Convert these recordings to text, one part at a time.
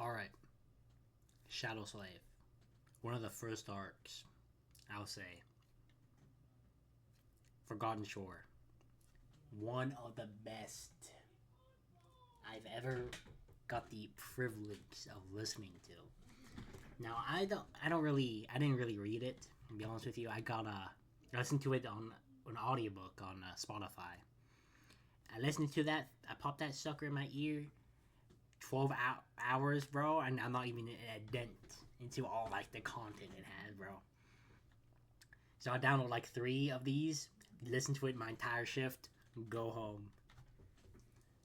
Alright, Shadow Slave. One of the first arcs, I'll say. Forgotten Shore. One of the best I've ever got the privilege of listening to. Now I didn't really read it. To be honest with you, I listened to it on an audiobook on Spotify. I listened to that. I popped that sucker in my ear. 12 hours, bro, and I'm not even a dent into all like the content it had, bro. So I download like 3 of these, listen to it my entire shift, go home.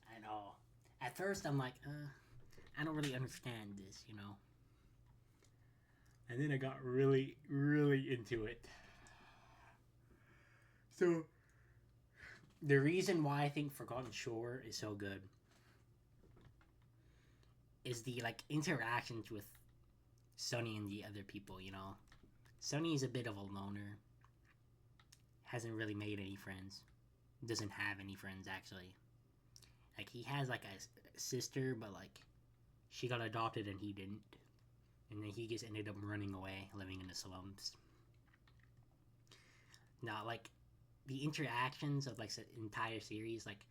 I know. At first, I'm like, I don't really understand this, you know. And then I got really, really into it. So, the reason why I think Forgotten Shore is so good is the like interactions with Sunny and the other people, you know. Sunny is a bit of a loner. Hasn't really made any friends. Doesn't have any friends actually. Like he has like a sister, but like she got adopted and he didn't. And then he just ended up running away, living in the slums. Now, like the interactions of like the entire series, like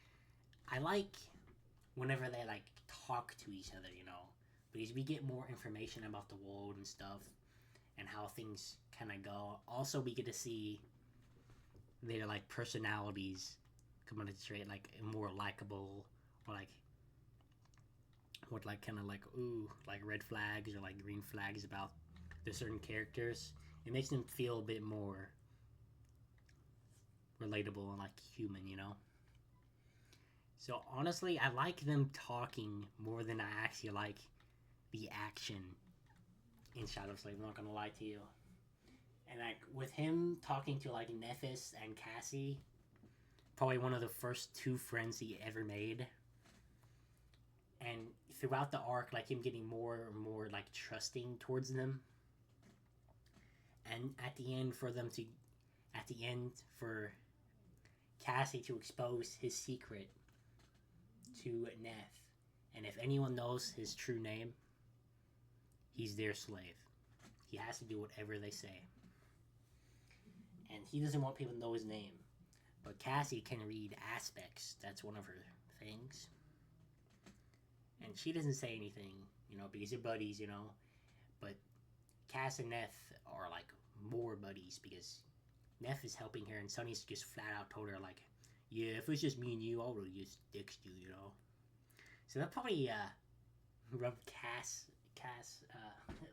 I like whenever they like talk to each other, you know, because we get more information about the world and stuff and how things kind of go. Also, we get to see their like personalities come into trait, like more likable, or like what like kind of like like red flags or like green flags about the certain characters. It makes them feel a bit more relatable and like human, you know. So honestly, I like them talking more than I actually like the action in Shadow Slave. I'm not gonna lie to you. And like with him talking to like Nephis and Cassie, probably one of the first 2 friends he ever made. And throughout the arc, like him getting more and more like trusting towards them. And at the end for Cassie to expose his secret to Neff. And if anyone knows his true name, he's their slave. He has to do whatever they say. And he doesn't want people to know his name. But Cassie can read aspects. That's one of her things. And she doesn't say anything, you know, because they're buddies, you know. But Cass and Neff are like more buddies because Neff is helping her and Sunny's just flat out told her like, yeah, if it's just me and you, I'll really just ditch you, you know. So that probably rubbed Cass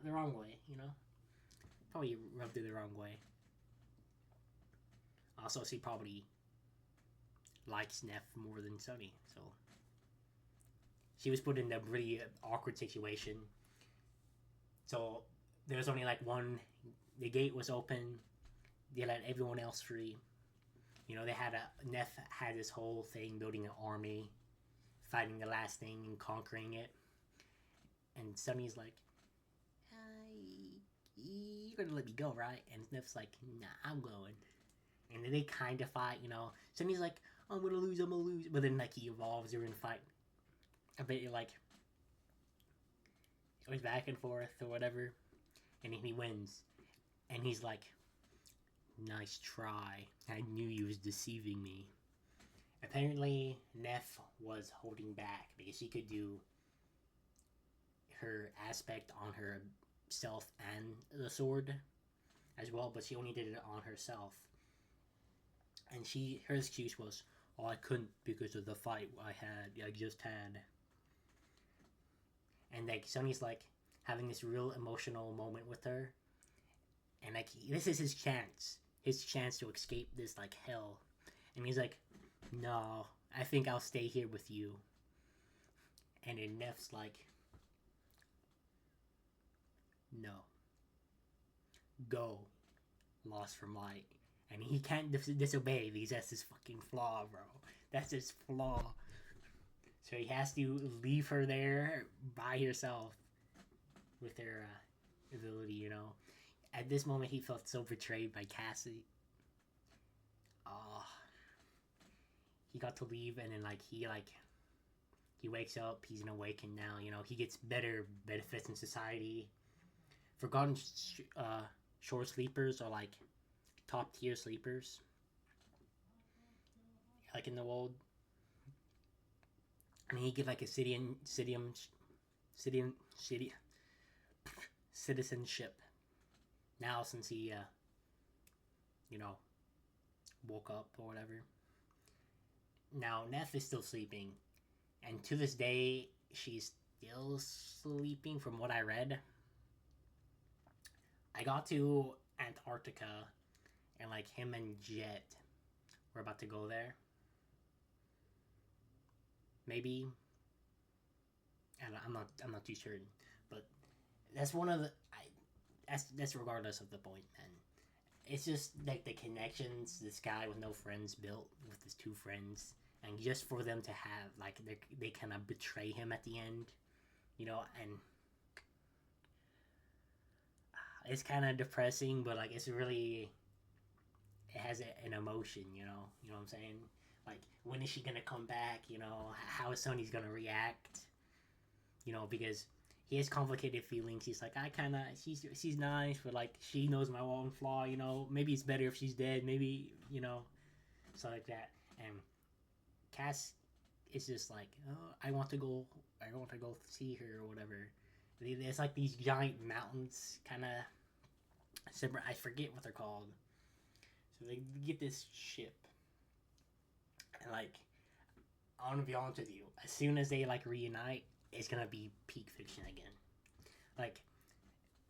the wrong way, you know. Probably rubbed her the wrong way. Also, she probably likes Neff more than Sunny, so she was put in a really awkward situation. So there was only like one. The gate was open. They let everyone else free. You know, Neff had this whole thing building an army, fighting the last thing and conquering it. And Sunny's like, you're gonna let me go, right? And Neff's like, nah, I'm going. And then they kind of fight, you know. Sunny's like, I'm gonna lose. But then like he evolves during the fight. A bit like goes back and forth or whatever. And he wins. And he's like, nice try. I knew you was deceiving me. Apparently, Neff was holding back because she could do her aspect on herself and the sword as well, but she only did it on herself. And her excuse was, oh, I couldn't because of the fight I just had. And like Sonny's like having this real emotional moment with her. And like this is his chance to escape this like hell. And he's like, no, I think I'll stay here with you. And then Neff's like, no, go, lost from light. And he can't disobey because that's his fucking flaw, bro. That's his flaw. So he has to leave her there by herself with her ability, you know. At this moment, he felt so betrayed by Cassie. He got to leave, and then he He wakes up. He's an awakened now. You know, he gets better benefits in society. Forgotten shore sleepers are like top tier sleepers, like in the world. And he get like a city citizenship now since he you know woke up or whatever. Now Neff is still sleeping, and to this day she's still sleeping. From what I read, I got to Antarctica, and like him and Jet were about to go there. Maybe, and I'm not too certain, but that's one of the. That's regardless of the point, man. It's just like the connections this guy with no friends built with his two friends, and just for them to have like they kind of betray him at the end, you know, and it's kind of depressing, but like it's really it has an emotion, you know what I'm saying? Like when is she gonna come back? You know, how is Sonny's gonna react? You know, because he has complicated feelings. He's like, I kind of, she's nice, but like she knows my one flaw. You know, maybe it's better if she's dead. Maybe stuff like that. And Cass is just like, oh, I want to go see her or whatever. There's like these giant mountains, kind of. I forget what they're called. So they get this ship, and like, I want to be honest with you. As soon as they like reunite, it's gonna be peak fiction again. Like,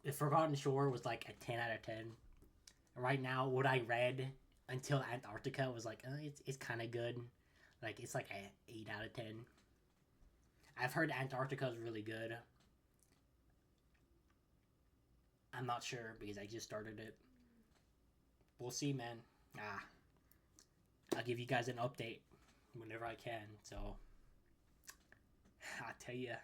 the Forgotten Shore was like a 10 out of 10. Right now, what I read until Antarctica was like, it's kind of good. Like, it's like a 8 out of 10. I've heard Antarctica is really good. I'm not sure because I just started it. We'll see, man. I'll give you guys an update whenever I can. So, I'll tell you.